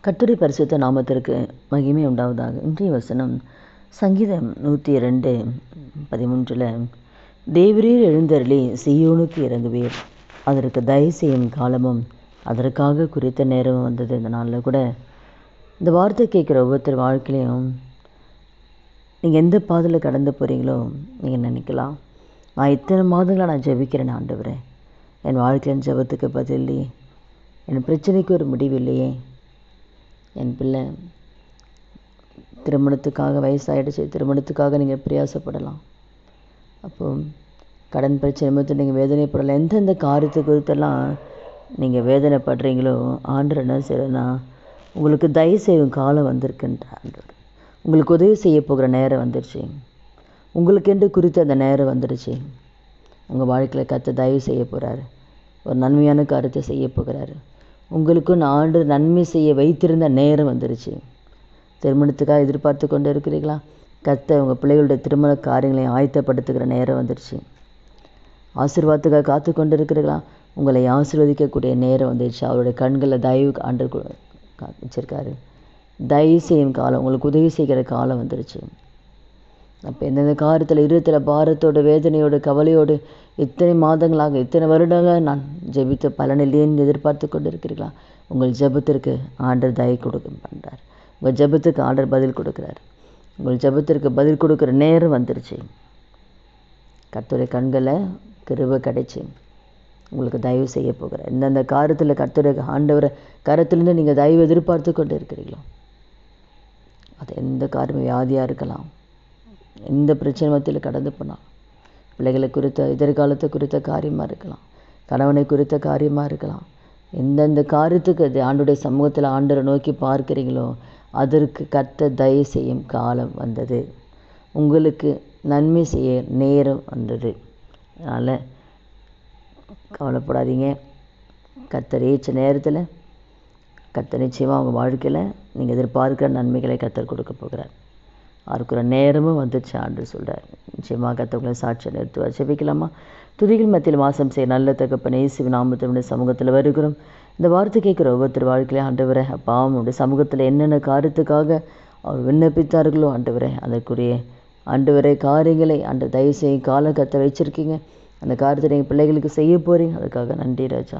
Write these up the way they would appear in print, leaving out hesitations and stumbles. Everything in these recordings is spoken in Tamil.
கர்த்தருடைய பரிசுத்த நாமத்திற்கு மகிமை உண்டாவதாக. இன்றைய வசனம் சங்கீதம் 102:13. தேவரீர் எழுந்தருளி சீயோனுக்கு இறங்குவீர், அதற்கு தயவு செய்யும் காலமும் அதற்காக குறித்த நேரமும் வந்தது. இந்த நாளில் கூட இந்த வார்த்தை கேட்குற ஒவ்வொருத்தர் வாழ்க்கையிலையும் நீங்கள் எந்த பாதையில் கடந்து போகிறீங்களோ நீங்கள் நினைக்கலாம், நான் இத்தனை மாதங்களாக நான் ஜெபிக்கிறேன் ஆண்டவரே, என் வாழ்க்கையின் ஜெபத்துக்கு பதில் இல்லையே, என் பிரச்சனைக்கு ஒரு முடிவு இல்லையே, என் பிள்ளை திருமணத்துக்காக வயசாகிடுச்சு, திருமணத்துக்காக நீங்கள் பிரயாசப்படலாம். அப்போது கடன் பிரச்சனை மட்டும் நீங்கள் வேதனைப்படலாம். எந்தெந்த காரியத்தை குறித்தெல்லாம் நீங்கள் வேதனைப்படுறீங்களோ ஆண்டவர் என்ன செய்யறதுன்னா, உங்களுக்கு தயவு செய்யும் காலம் வந்திருக்குன்ற ஆண்டவர் உங்களுக்கு உதவி செய்ய போகிற நேரம் வந்துடுச்சு. உங்களுக்கென்று குறித்த அந்த நேரம் வந்துடுச்சு. உங்கள் வாழ்க்கையில் கர்த்தர் தயவு செய்ய போகிறாரு. ஒரு நன்மையான காரியத்தை செய்ய போகிறாரு. உங்களுக்கும் ஆண்டு நன்மை செய்ய வைத்திருந்த நேரம் வந்துருச்சு. திருமணத்துக்காக எதிர்பார்த்து கொண்டு இருக்கிறீங்களா? கர்த்தர் உங்கள் பிள்ளைகளுடைய திருமண காரியங்களையும் ஆயத்தப்படுத்துகிற நேரம் வந்துருச்சு. ஆசீர்வாதத்துக்காக காத்து கொண்டு இருக்கிறீங்களா? உங்களை ஆசீர்வதிக்கக்கூடிய நேரம் வந்துடுச்சு. அவருடைய கண்களில் தயவு ஆண்டு வச்சிருக்காரு. தயவு செய்யும் காலம், உங்களுக்கு உதவி செய்கிற காலம் வந்துருச்சு. அப்போ எந்தெந்த காரியத்தில் இருதயத்தில் பாரத்தோடு வேதனையோடு கவலையோடு இத்தனை மாதங்களாக இத்தனை வருடங்களாக நான் ஜெபித்த பலனில்லையேன்னு எதிர்பார்த்து கொண்டு இருக்கிறீர்களா? உங்கள் ஜெபத்திற்கு ஆண்டவர் தயை பண்ணுறார். உங்கள் ஜெபத்துக்கு ஆண்டவர் பதில் கொடுக்குறார். உங்கள் ஜெபத்திற்கு பதில் கொடுக்குற நேரம் வந்துருச்சு. கர்த்தருடைய கண்களில் கிருபை கிடைச்சி உங்களுக்கு தயவு செய்ய போகிறார். இந்தந்த காரியத்தில் கர்த்தருடைய ஆண்டவரை கரத்திலிருந்து நீங்கள் தயவு எதிர்பார்த்து கொண்டு இருக்கிறீங்களோ, அது எந்த காரியமும் வியாதியாக இருக்கலாம், எந்த பிரச்சனை மத்தியில் கடந்து போனால், பிள்ளைகளை குறித்த எதிர்காலத்தை குறித்த காரியமாக இருக்கலாம், கணவனை குறித்த காரியமாக இருக்கலாம், எந்தெந்த காரியத்துக்கு அது ஆண்டுடைய சமூகத்தில் ஆண்டரை நோக்கி பார்க்குறீங்களோ அதற்கு கர்த்தர் தயவு செய்யும் காலம் வந்தது. உங்களுக்கு நன்மை செய்ய நேரம் வந்தது. அதனால் கவலைப்படாதீங்க. கர்த்தர் ஏற்ற நேரத்தில் கர்த்தர் நிச்சயமாக அவங்க வாழ்க்கையில் நீங்கள் எதிர்பார்க்கிற நன்மைகளை கர்த்தர் கொடுக்க போகிறார். இருக்கிற நேரமும் வந்துச்சு ஆண்டு சொல்கிறார். நிச்சயமாக கர்த்தர்களை சாட்சியை நிறுத்துவார். ஜெபிக்கலாமா? துதிகள் மத்தியில் வாசம் செய்ய நல்ல தகப்பனே, இயேசுவின் நாமத்தினுடைய சமூகத்தில் வருகிறோம். இந்த வார்த்தை கேட்குற ஒவ்வொருத்தர் வாழ்க்கையிலே ஆண்டவரே, அப்பா அவனுடைய சமூகத்தில் என்னென்ன காரியத்துக்காக அவர் விண்ணப்பித்தார்களோ ஆண்டவரே, அதற்குரிய ஆண்டவரே காரியங்களை தயவு செய்யும் காலம் கர்த்தர் வச்சுருக்கீங்க. அந்த காரியத்தை நீங்கள் பிள்ளைகளுக்கு செய்ய போகிறீங்க. அதுக்காக நன்றி ராஜா.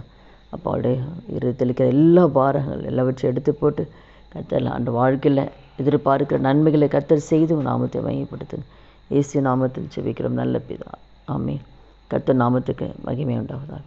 அப்போ அவருடைய இருதயத்தில் இருக்கிற எல்லா பாரங்கள் எல்லாவற்றையும் எடுத்து போட்டு கர்த்தர் வாழ்க்கையில் எதிர்பார்க்கிற நன்மைகளை கர்த்தர் செய்து உங்கள் நாமத்தை மையப்படுத்துங்க. இயேசு நாமத்தில் ஜெபிக்கிறோம் நல்ல பிதா, ஆமென். கர்த்தர் நாமத்துக்கு மகிமை உண்டாவதாக.